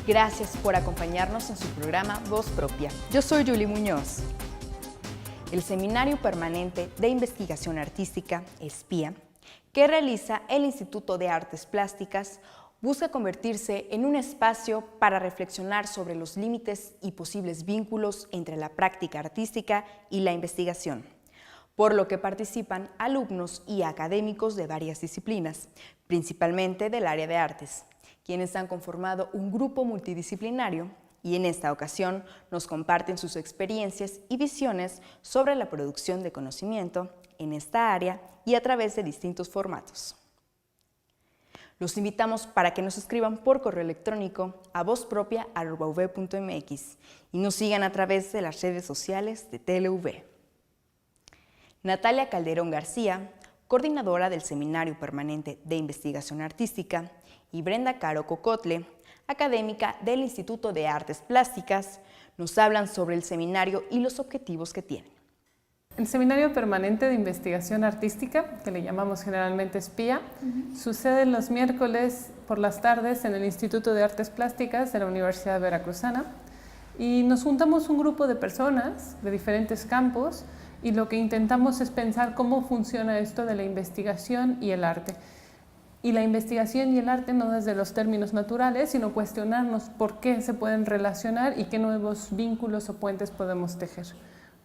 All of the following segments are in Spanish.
Gracias por acompañarnos en su programa Voz Propia. Yo soy Julie Muñoz. El Seminario Permanente de Investigación Artística, SPIA, que realiza el Instituto de Artes Plásticas, busca convertirse en un espacio para reflexionar sobre los límites y posibles vínculos entre la práctica artística y la investigación, por lo que participan alumnos y académicos de varias disciplinas, principalmente del área de artes, quienes han conformado un grupo multidisciplinario y en esta ocasión nos comparten sus experiencias y visiones sobre la producción de conocimiento en esta área y a través de distintos formatos. Los invitamos para que nos escriban por correo electrónico a vozpropia@uv.mx y nos sigan a través de las redes sociales de TLV. Natalia Calderón García, coordinadora del Seminario Permanente de Investigación Artística, y Brenda Caro Cocotle, académica del Instituto de Artes Plásticas, nos hablan sobre el seminario y los objetivos que tienen. El Seminario Permanente de Investigación Artística, que le llamamos generalmente SPIA, sucede los miércoles por las tardes en el Instituto de Artes Plásticas de la Universidad Veracruzana y nos juntamos un grupo de personas de diferentes campos y lo que intentamos es pensar cómo funciona esto de la investigación y el arte. Y la investigación y el arte no desde los términos naturales, sino cuestionarnos por qué se pueden relacionar y qué nuevos vínculos o puentes podemos tejer.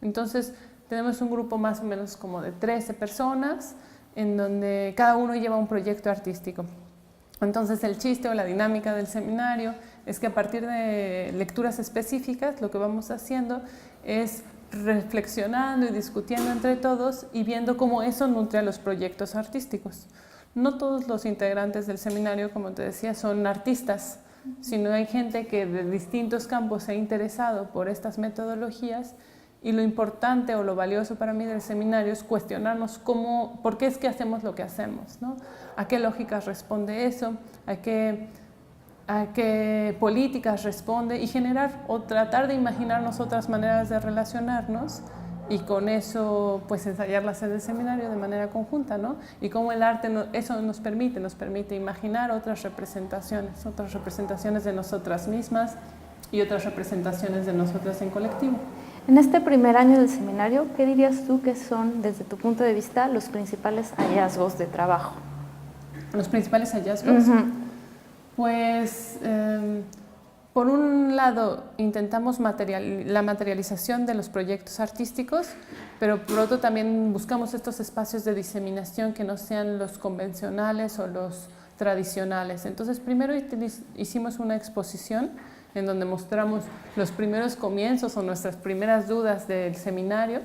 Entonces, tenemos un grupo más o menos como de 13 personas, en donde cada uno lleva un proyecto artístico. Entonces, el chiste o la dinámica del seminario es que a partir de lecturas específicas, lo que vamos haciendo es reflexionando y discutiendo entre todos y viendo cómo eso nutre a los proyectos artísticos. No todos los integrantes del seminario, como te decía, son artistas, sino hay gente que de distintos campos se ha interesado por estas metodologías y lo importante o lo valioso para mí del seminario es cuestionarnos por qué es que hacemos lo que hacemos, ¿no? ¿A qué lógicas responde eso? ¿A qué políticas responde? Y generar o tratar de imaginarnos otras maneras de relacionarnos y con eso pues ensayarlas en el seminario de manera conjunta, ¿no? Y cómo el arte eso nos permite imaginar otras representaciones de nosotras mismas y otras representaciones de nosotras en colectivo. En este primer año del seminario, ¿qué dirías tú que son, desde tu punto de vista, los principales hallazgos de trabajo? ¿Los principales hallazgos? Pues por un lado, intentamos la materialización de los proyectos artísticos, pero por otro también buscamos estos espacios de diseminación que no sean los convencionales o los tradicionales. Entonces, primero hicimos una exposición en donde mostramos los primeros comienzos o nuestras primeras dudas del seminario,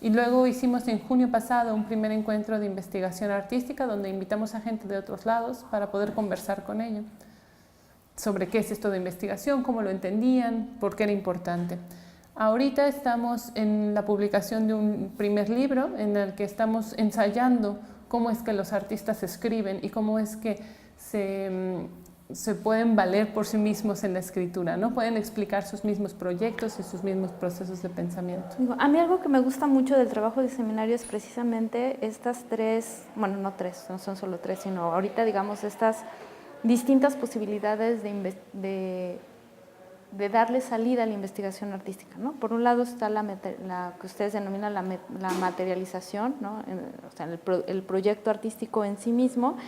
y luego hicimos en junio pasado un primer encuentro de investigación artística donde invitamos a gente de otros lados para poder conversar con ellos sobre qué es esto de investigación, cómo lo entendían, por qué era importante. Ahorita estamos en la publicación de un primer libro en el que estamos ensayando cómo es que los artistas escriben y cómo es que se pueden valer por sí mismos en la escritura, ¿no? Pueden explicar sus mismos proyectos y sus mismos procesos de pensamiento. A mí algo que me gusta mucho del trabajo de seminario es precisamente estas tres, bueno, no tres, no son solo tres, sino ahorita digamos estas distintas posibilidades de darle salida a la investigación artística, ¿no? Por un lado está la que ustedes denominan la materialización, ¿no? O sea, el proyecto artístico en sí mismo.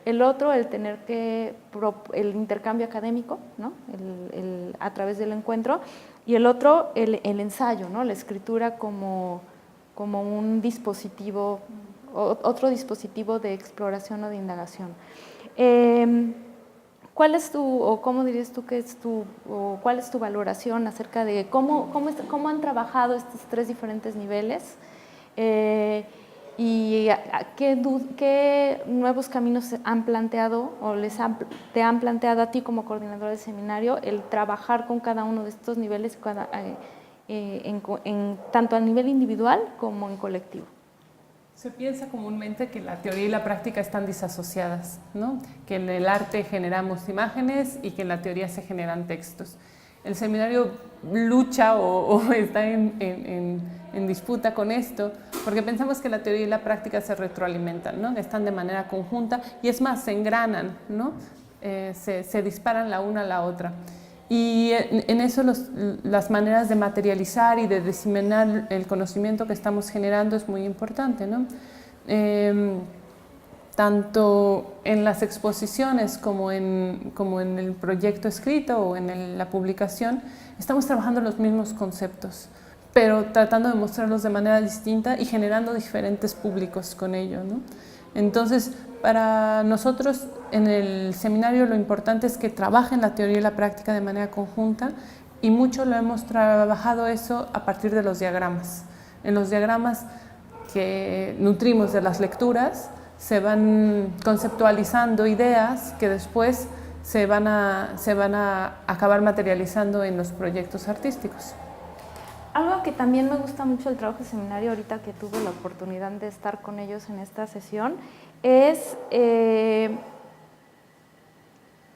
El otro, el intercambio académico, ¿no? A través del encuentro. Y el otro, el ensayo, ¿no? La escritura como un dispositivo, otro dispositivo de exploración o de indagación. ¿Cuál es o cómo dirías tú que es o cuál es tu valoración acerca de cómo han trabajado estos 3 diferentes niveles? ¿Y qué nuevos caminos han planteado o te han planteado a ti como coordinador del seminario el trabajar con cada uno de estos niveles tanto a nivel individual como en colectivo? Se piensa comúnmente que la teoría y la práctica están disasociadas, ¿no? Que en el arte generamos imágenes y que en la teoría se generan textos. El seminario lucha o está en disputa con esto porque pensamos que la teoría y la práctica se retroalimentan, ¿no? Están de manera conjunta y es más, se engranan, ¿no? Se disparan la una a la otra. Y en eso las maneras de materializar y de diseminar el conocimiento que estamos generando es muy importante, ¿no? Tanto en las exposiciones como en el proyecto escrito o en la publicación, estamos trabajando los mismos conceptos, pero tratando de mostrarlos de manera distinta y generando diferentes públicos con ello, ¿no? Entonces, para nosotros en el seminario lo importante es que trabajen la teoría y la práctica de manera conjunta y mucho lo hemos trabajado eso a partir de los diagramas. En los diagramas que nutrimos de las lecturas se van conceptualizando ideas que después se van a acabar materializando en los proyectos artísticos. Algo que también me gusta mucho del trabajo de seminario, ahorita que tuve la oportunidad de estar con ellos en esta sesión, es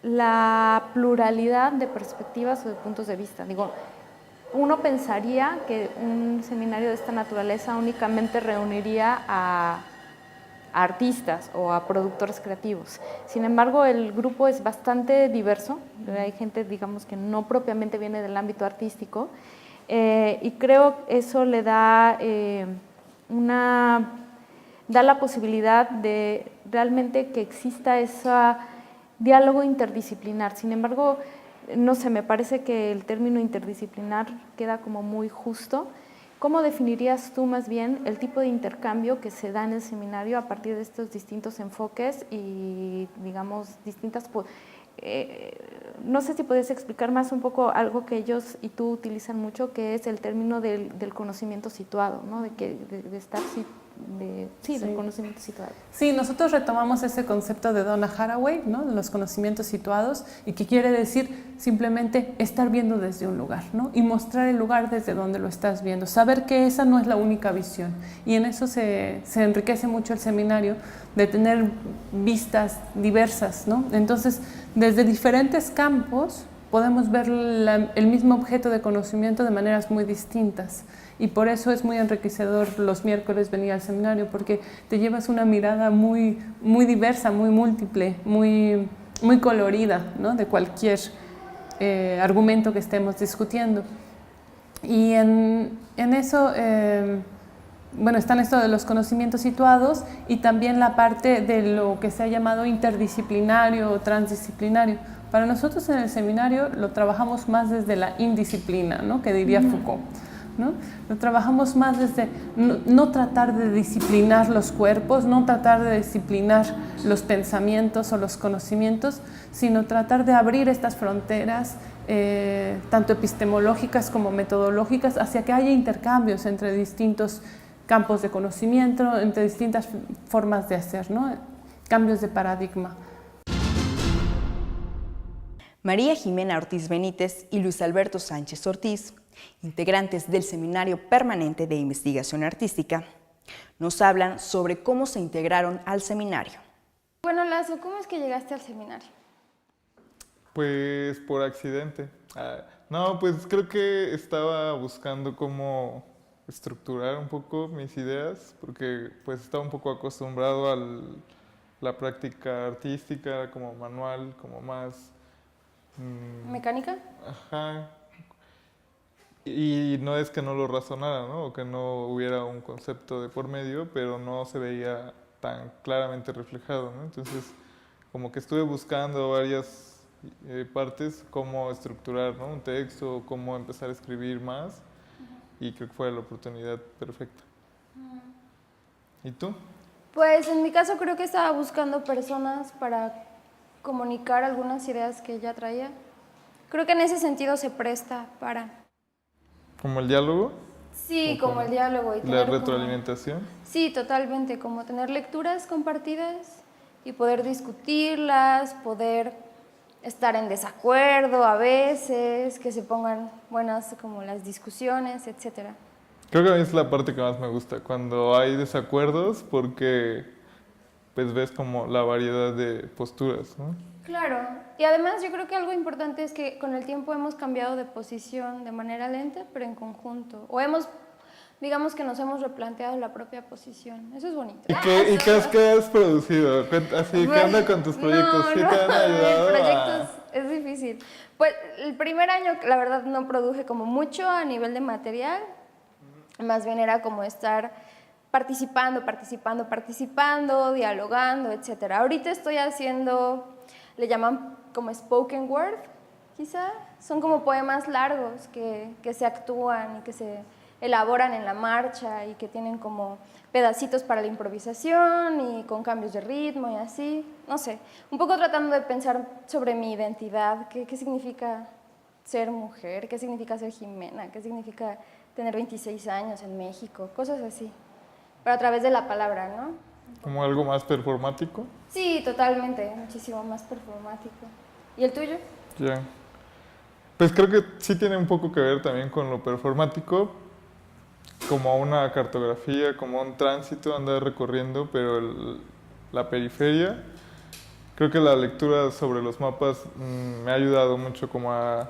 la pluralidad de perspectivas o de puntos de vista. Digo, uno pensaría que un seminario de esta naturaleza únicamente reuniría a artistas o a productores creativos. Sin embargo, el grupo es bastante diverso. Hay gente, digamos, que no propiamente viene del ámbito artístico, y creo eso le da la posibilidad de realmente que exista ese diálogo interdisciplinar. Sin embargo, no sé, me parece que el término interdisciplinar queda como muy justo. ¿Cómo definirías tú más bien el tipo de intercambio que se da en el seminario a partir de estos distintos enfoques y, digamos, distintas... no sé si puedes explicar más un poco algo que ellos y tú utilizan mucho, que es el término del conocimiento situado, ¿no? Del conocimiento situado. Sí, nosotros retomamos ese concepto de Donna Haraway, ¿no? De los conocimientos situados, y que quiere decir simplemente estar viendo desde un lugar, ¿no? Y mostrar el lugar desde donde lo estás viendo, saber que esa no es la única visión. Y en eso se enriquece mucho el seminario, de tener vistas diversas, ¿no? Entonces, desde diferentes campos podemos ver el mismo objeto de conocimiento de maneras muy distintas. Y por eso es muy enriquecedor los miércoles venir al seminario, porque te llevas una mirada muy, muy diversa, muy múltiple, muy, muy colorida, ¿no? De cualquier argumento que estemos discutiendo. Y en eso, bueno, están esto de los conocimientos situados y también la parte de lo que se ha llamado interdisciplinario o transdisciplinario. Para nosotros en el seminario lo trabajamos más desde la indisciplina, ¿no? Que diría Foucault, ¿no? Lo trabajamos más desde no tratar de disciplinar los cuerpos, no tratar de disciplinar los pensamientos o los conocimientos, sino tratar de abrir estas fronteras, tanto epistemológicas como metodológicas, hacia que haya intercambios entre distintos campos de conocimiento, entre distintas formas de hacer, ¿no? Cambios de paradigma. María Jimena Ortiz Benítez y Luis Alberto Sánchez Ortiz, integrantes del Seminario Permanente de Investigación Artística, nos hablan sobre cómo se integraron al seminario. Bueno, Lazo, ¿cómo es que llegaste al seminario? Pues por accidente. No, pues creo que estaba buscando cómo estructurar un poco mis ideas, porque pues estaba un poco acostumbrado a la práctica artística, como manual, como más... ¿Mecánica? Ajá. Y no es que no lo razonara, ¿no? O que no hubiera un concepto de por medio, pero no se veía tan claramente reflejado, ¿no? Entonces, como que estuve buscando varias partes, cómo estructurar, ¿no? Un texto, cómo empezar a escribir más, y creo que fue la oportunidad perfecta. ¿Y tú? Pues en mi caso creo que estaba buscando personas para comunicar algunas ideas que ella traía. Creo que en ese sentido se presta para... ¿Como el diálogo? Sí, como el diálogo. Y ¿La tener retroalimentación? Sí, totalmente, como tener lecturas compartidas y poder discutirlas, poder estar en desacuerdo a veces, que se pongan buenas como las discusiones, etcétera. Creo que a mí es la parte que más me gusta, cuando hay desacuerdos, porque pues ves como la variedad de posturas, ¿no? Claro, y además yo creo que algo importante es que con el tiempo hemos cambiado de posición de manera lenta, pero en conjunto. O digamos que nos hemos replanteado la propia posición. Eso es bonito. ¿Qué has producido? Así, ¿qué onda con tus proyectos? ¿Sí te han ayudado? Proyectos es difícil. Pues el primer año, la verdad, no produje como mucho a nivel de material. Más bien era como estar participando, dialogando, etcétera. Ahorita estoy haciendo, le llaman como spoken word, quizá. Son como poemas largos que se actúan y que se elaboran en la marcha y que tienen como pedacitos para la improvisación y con cambios de ritmo y así. No sé, un poco tratando de pensar sobre mi identidad, qué significa ser mujer, qué significa ser Jimena, qué significa tener 26 años en México, cosas así. Pero a través de la palabra, ¿no? ¿Como algo más performático? Sí, totalmente, muchísimo más performático. ¿Y el tuyo? Ya. Pues creo que sí tiene un poco que ver también con lo performático, como una cartografía, como un tránsito, andar recorriendo, pero la periferia. Creo que la lectura sobre los mapas me ha ayudado mucho como a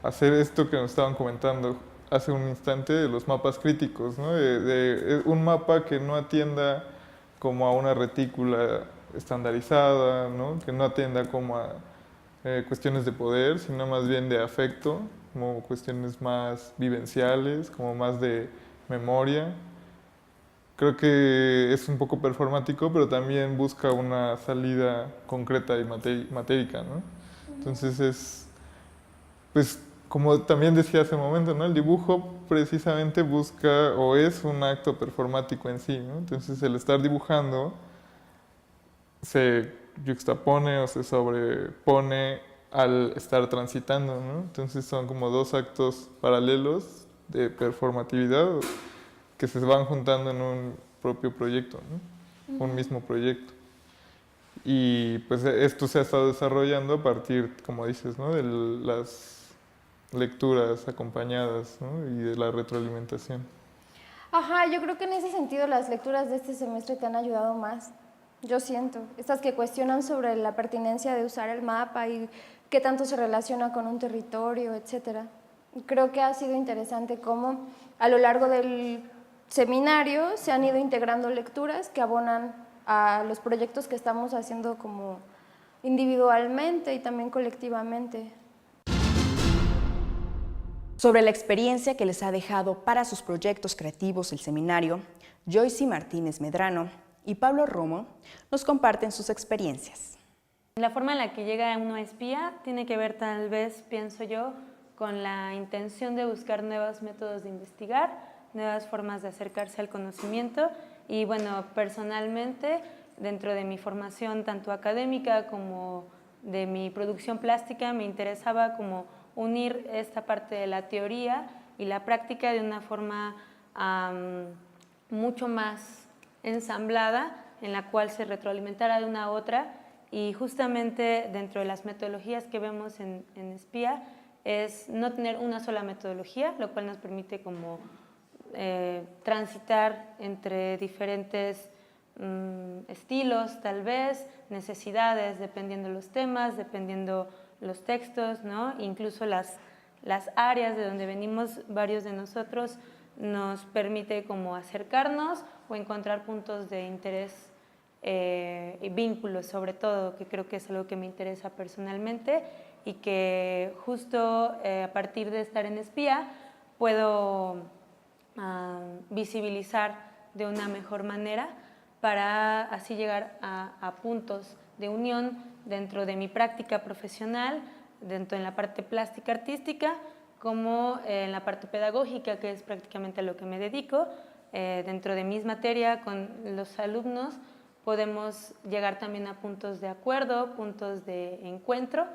hacer esto que nos estaban comentando hace un instante de los mapas críticos, ¿no? De un mapa que no atienda como a una retícula estandarizada, ¿no? Que no atienda como a cuestiones de poder, sino más bien de afecto, como cuestiones más vivenciales, como más de memoria. Creo que es un poco performático, pero también busca una salida concreta y matérica, ¿no? Entonces pues como también decía hace un momento, ¿no? El dibujo precisamente busca o es un acto performático en sí, ¿no? Entonces el estar dibujando se yuxtapone o se sobrepone al estar transitando, ¿no? Entonces son como dos actos paralelos de performatividad que se van juntando en un propio proyecto, ¿no? Un mismo proyecto. Y pues esto se ha estado desarrollando a partir, como dices, ¿no? De las lecturas acompañadas, ¿no? Y de la retroalimentación. Ajá, yo creo que en ese sentido las lecturas de este semestre te han ayudado más. Yo siento, estas que cuestionan sobre la pertinencia de usar el mapa y qué tanto se relaciona con un territorio, etcétera. Creo que ha sido interesante cómo a lo largo del seminario se han ido integrando lecturas que abonan a los proyectos que estamos haciendo como individualmente y también colectivamente. Sobre la experiencia que les ha dejado para sus proyectos creativos el seminario, Joyce Martínez Medrano y Pablo Romo nos comparten sus experiencias. La forma en la que llega uno a espía tiene que ver tal vez, pienso yo, con la intención de buscar nuevos métodos de investigar, nuevas formas de acercarse al conocimiento y bueno, personalmente, dentro de mi formación tanto académica como de mi producción plástica, me interesaba como unir esta parte de la teoría y la práctica de una forma mucho más ensamblada, en la cual se retroalimentara de una a otra y justamente dentro de las metodologías que vemos en espía es no tener una sola metodología, lo cual nos permite como transitar entre diferentes estilos tal vez, necesidades dependiendo los temas, dependiendo los textos, ¿no? Incluso las áreas de donde venimos varios de nosotros nos permite como acercarnos o encontrar puntos de interés y vínculos sobre todo, que creo que es algo que me interesa personalmente y que justo a partir de estar en espía puedo visibilizar de una mejor manera para así llegar a puntos de unión dentro de mi práctica profesional, dentro en la parte plástica artística, como en la parte pedagógica, que es prácticamente a lo que me dedico, dentro de mis materias con los alumnos, podemos llegar también a puntos de acuerdo, puntos de encuentro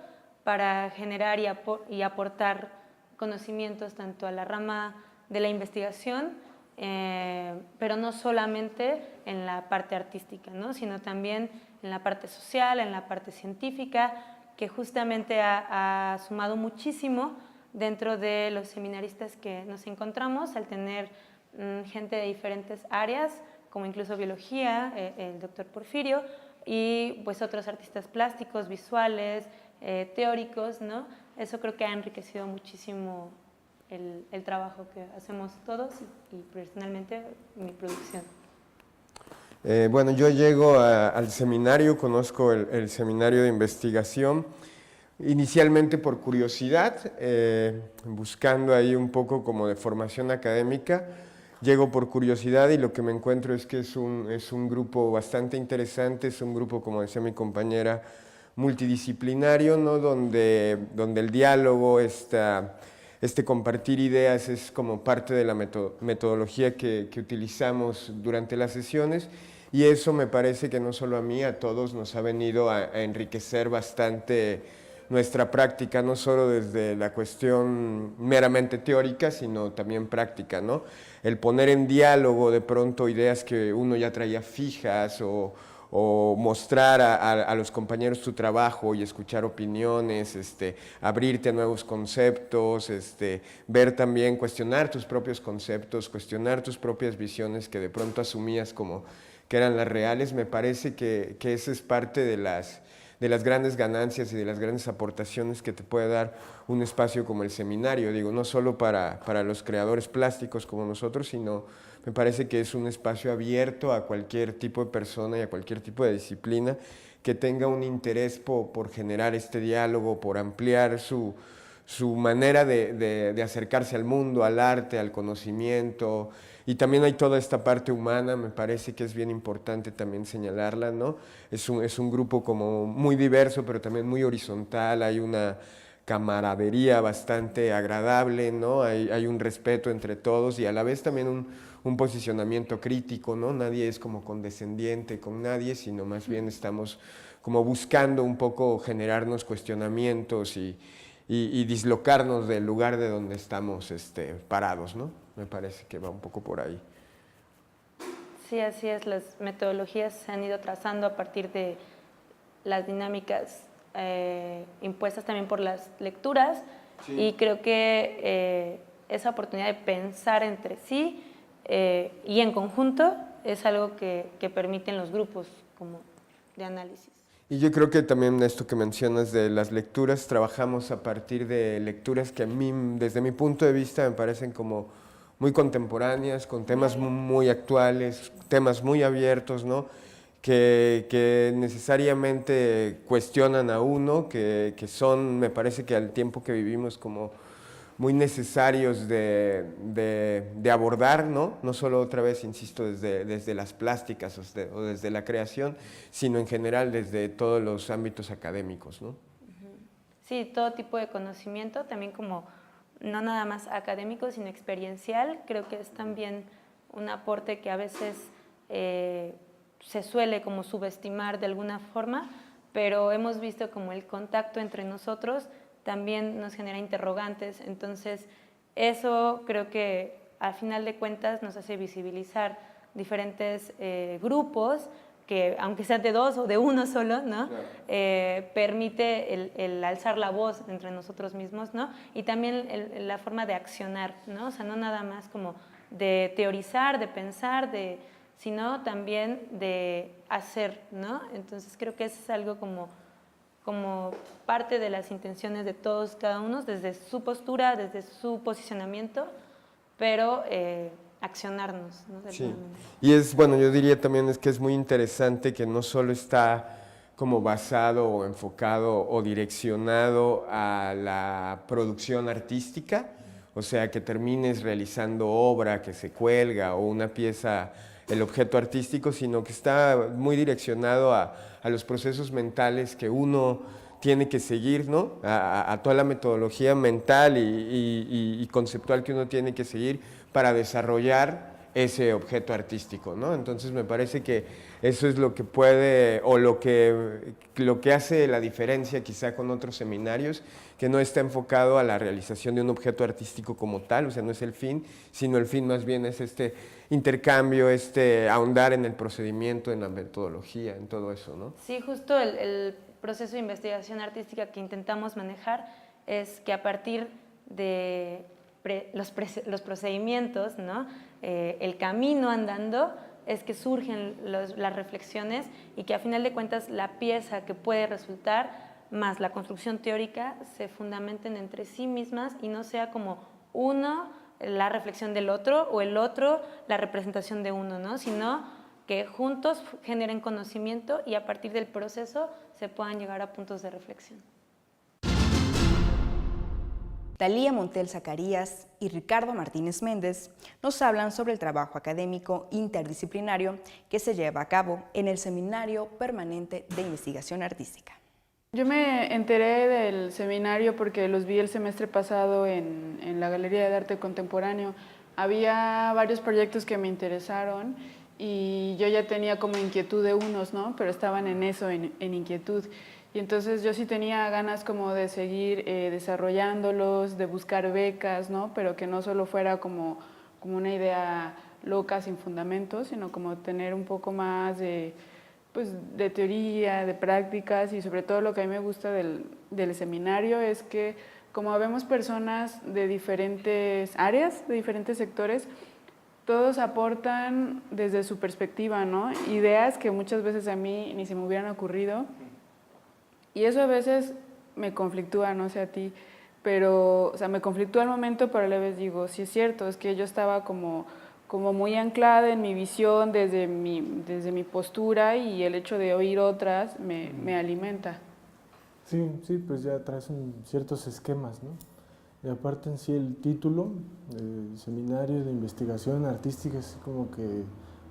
para generar y aportar conocimientos tanto a la rama de la investigación, pero no solamente en la parte artística, ¿no? Sino también en la parte social, en la parte científica, que justamente ha sumado muchísimo dentro de los seminaristas que nos encontramos al tener gente de diferentes áreas, como incluso biología, el doctor Porfirio, y pues otros artistas plásticos, visuales, teóricos, ¿no? Eso creo que ha enriquecido muchísimo el trabajo que hacemos todos y personalmente mi producción. Bueno, yo llego al seminario, conozco el seminario de investigación, inicialmente por curiosidad, buscando ahí un poco como de formación académica. Llego por curiosidad y lo que me encuentro es que es un grupo bastante interesante, es un grupo, como decía mi compañera, multidisciplinario, ¿no? donde el diálogo, este compartir ideas es como parte de la metodología que utilizamos durante las sesiones, y eso me parece que no solo a mí, a todos nos ha venido a enriquecer bastante nuestra práctica, no solo desde la cuestión meramente teórica, sino también práctica, ¿no? El poner en diálogo de pronto ideas que uno ya traía fijas o mostrar a los compañeros tu trabajo y escuchar opiniones, abrirte a nuevos conceptos, ver también, cuestionar tus propios conceptos, cuestionar tus propias visiones que de pronto asumías como que eran las reales. Me parece que esa es parte de las grandes ganancias y de las grandes aportaciones que te puede dar un espacio como el seminario. Digo, no solo para los creadores plásticos como nosotros, sino me parece que es un espacio abierto a cualquier tipo de persona y a cualquier tipo de disciplina que tenga un interés por generar este diálogo, por ampliar su manera de acercarse al mundo, al arte, al conocimiento. Y también hay toda esta parte humana, me parece que es bien importante también señalarla, ¿no? Es un grupo como muy diverso, pero también muy horizontal, hay una camaradería bastante agradable, ¿no? Hay un respeto entre todos y a la vez también un posicionamiento crítico, ¿no? Nadie es como condescendiente con nadie, sino más bien estamos como buscando un poco generarnos cuestionamientos y dislocarnos del lugar de donde estamos parados, ¿no? Me parece que va un poco por ahí. Sí, así es. Las metodologías se han ido trazando a partir de las dinámicas impuestas también por las lecturas, sí. Y creo que esa oportunidad de pensar entre sí y en conjunto es algo que permiten los grupos como de análisis. Y yo creo que también esto que mencionas de las lecturas, trabajamos a partir de lecturas que a mí, desde mi punto de vista, me parecen como muy contemporáneas, con temas muy actuales, temas muy abiertos, ¿no? Que necesariamente cuestionan a uno, que son, me parece que al tiempo que vivimos, como muy necesarios de abordar, ¿no? No solo otra vez, insisto, desde las plásticas o desde la creación, sino en general desde todos los ámbitos académicos, ¿no? Sí, todo tipo de conocimiento, también como no nada más académico, sino experiencial. Creo que es también un aporte que a veces se suele como subestimar de alguna forma, pero hemos visto como el contacto entre nosotros también nos genera interrogantes, entonces eso creo que al final de cuentas nos hace visibilizar diferentes grupos que aunque sean de dos o de uno solo, ¿no? Claro. Permite el alzar la voz entre nosotros mismos, ¿no? Y también la forma de accionar, ¿no? O sea, no nada más como de teorizar, de pensar, sino también de hacer, ¿no? Entonces creo que eso es algo como parte de las intenciones de todos, cada uno, desde su postura, desde su posicionamiento, pero accionarnos, ¿no? Sí. Y bueno, yo diría también que es muy interesante que no solo está como basado o enfocado o direccionado a la producción artística, o sea, que termines realizando obra que se cuelga o una pieza, el objeto artístico, sino que está muy direccionado a los procesos mentales que uno tiene que seguir, ¿no? A toda la metodología mental y conceptual que uno tiene que seguir para desarrollar ese objeto artístico, ¿no? Entonces me parece que eso es lo que puede, o lo que hace la diferencia quizá con otros seminarios, que no está enfocado a la realización de un objeto artístico como tal, o sea, no es el fin, sino el fin más bien es este intercambio, ahondar en el procedimiento, en la metodología, en todo eso, ¿no? Sí, justo el proceso de investigación artística que intentamos manejar es que a partir de los procedimientos, ¿no? El camino andando, es que surgen las reflexiones y que a final de cuentas la pieza que puede resultar más la construcción teórica se fundamenten entre sí mismas y no sea como uno la reflexión del otro o el otro la representación de uno, ¿no? Sino que juntos generen conocimiento y a partir del proceso se puedan llegar a puntos de reflexión. Talía Montel Zacarías y Ricardo Martínez Méndez nos hablan sobre el trabajo académico interdisciplinario que se lleva a cabo en el Seminario Permanente de Investigación Artística. Yo me enteré del seminario porque los vi el semestre pasado en la Galería de Arte Contemporáneo. Había varios proyectos que me interesaron y yo ya tenía como inquietud de unos, ¿no? Pero estaban en eso, en inquietud. Y entonces yo sí tenía ganas como de seguir desarrollándolos, de buscar becas, ¿no? Pero que no solo fuera como una idea loca sin fundamentos, sino como tener un poco más de teoría, de prácticas, y sobre todo lo que a mí me gusta del seminario es que como vemos personas de diferentes áreas, de diferentes sectores, todos aportan desde su perspectiva, ¿no? Ideas que muchas veces a mí ni se me hubieran ocurrido. Y eso a veces me conflictúa, no sé a ti, pero, o sea, me conflictúa al momento, pero a la vez digo, sí es cierto, es que yo estaba como muy anclada en mi visión desde mi postura, y el hecho de oír otras me alimenta. Sí, pues ya traes ciertos esquemas, ¿no? Y aparte en sí el título, Seminario de Investigación Artística, así como que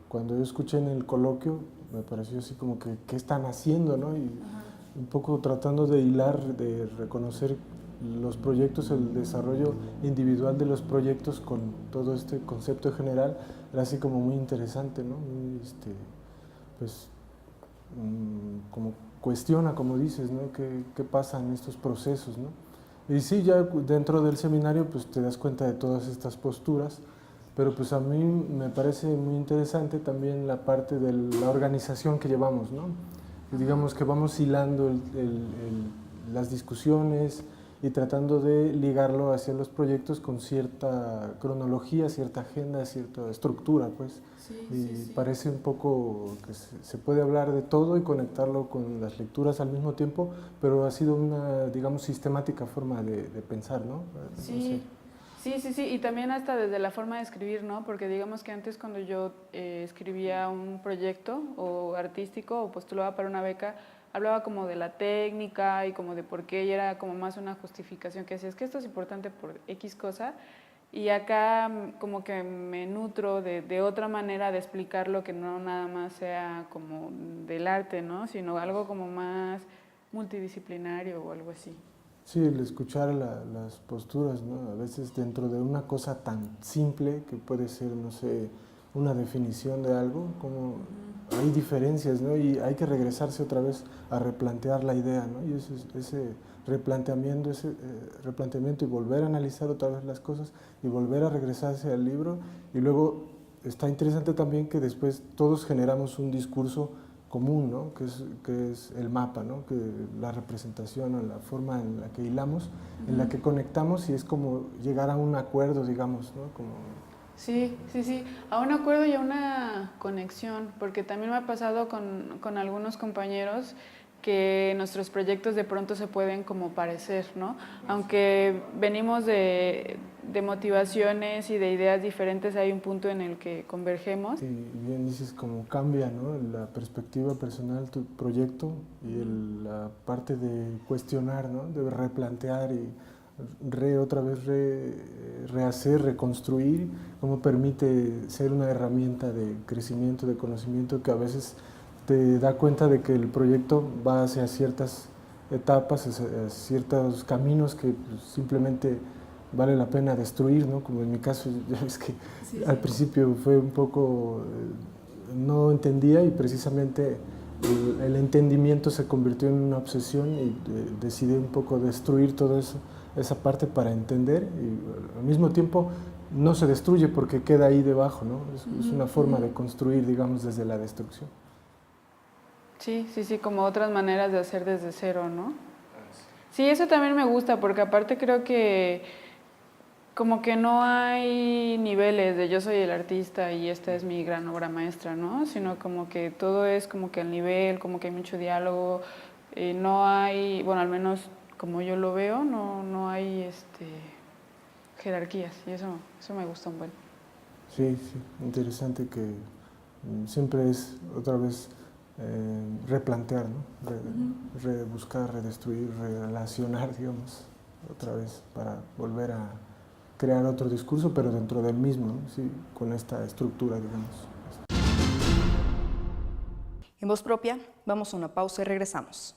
cuando yo escuché en el coloquio, me pareció así como que, ¿qué están haciendo, no? Y un poco tratando de hilar, de reconocer los proyectos, el desarrollo individual de los proyectos con todo este concepto general, era así como muy interesante, ¿no? Muy, pues, como cuestiona, como dices, ¿no? ¿Qué pasa en estos procesos, ¿no? Y sí, ya dentro del seminario pues te das cuenta de todas estas posturas, pero pues a mí me parece muy interesante también la parte de la organización que llevamos, ¿no? Y digamos que vamos hilando las discusiones y tratando de ligarlo hacia los proyectos con cierta cronología, cierta agenda, cierta estructura, pues. Sí. Parece un poco que se puede hablar de todo y conectarlo con las lecturas al mismo tiempo, pero ha sido una, digamos, sistemática forma de pensar, ¿no? Sí. No sé. Sí, y también hasta desde la forma de escribir, ¿no? Porque digamos que antes cuando yo escribía un proyecto o artístico o postulaba para una beca, hablaba como de la técnica y como de por qué, y era como más una justificación que decía, es que esto es importante por X cosa, y acá como que me nutro de otra manera de explicarlo, que no nada más sea como del arte, ¿no? Sino algo como más multidisciplinario o algo así. Sí, el escuchar las posturas, ¿no? A veces dentro de una cosa tan simple que puede ser, no sé, una definición de algo, como hay diferencias, ¿no? Y hay que regresarse otra vez a replantear la idea, ¿no? Y ese replanteamiento y volver a analizar otra vez las cosas y volver a regresarse al libro. Y luego está interesante también que después todos generamos un discurso común, ¿no? que es el mapa, ¿no? Que la representación o la forma en la que hilamos, en la que conectamos, y es como llegar a un acuerdo, digamos, ¿no? Como... Sí, a un acuerdo y a una conexión, porque también me ha pasado con algunos compañeros que nuestros proyectos de pronto se pueden como parecer, ¿no? Aunque venimos de motivaciones y de ideas diferentes, hay un punto en el que convergemos. Sí, bien dices, como cambia, ¿no? La perspectiva personal, tu proyecto, y la parte de cuestionar, ¿no? De replantear y otra vez rehacer, reconstruir, cómo permite ser una herramienta de crecimiento, de conocimiento, que a veces te da cuenta de que el proyecto va hacia ciertas etapas, hacia ciertos caminos que pues, simplemente vale la pena destruir, ¿no? Como en mi caso, ya ves que al principio fue un poco, no entendía y precisamente el entendimiento se convirtió en una obsesión y decidí un poco destruir toda esa parte para entender y al mismo tiempo no se destruye porque queda ahí debajo, ¿no? Es una forma de construir, digamos, desde la destrucción. Sí, como otras maneras de hacer desde cero, ¿no? Sí, eso también me gusta porque aparte creo que como que no hay niveles de yo soy el artista y esta es mi gran obra maestra, ¿no? Sino como que todo es como que al nivel, como que hay mucho diálogo, no hay, bueno, al menos como yo lo veo, no hay jerarquías y eso me gusta un buen. Sí, interesante que siempre es otra vez replantear, ¿no? Rebuscar, redestruir, relacionar, digamos, otra vez para volver a crear otro discurso, pero dentro del mismo, ¿no? Sí, con esta estructura, digamos. En Voz Propia, vamos a una pausa y regresamos.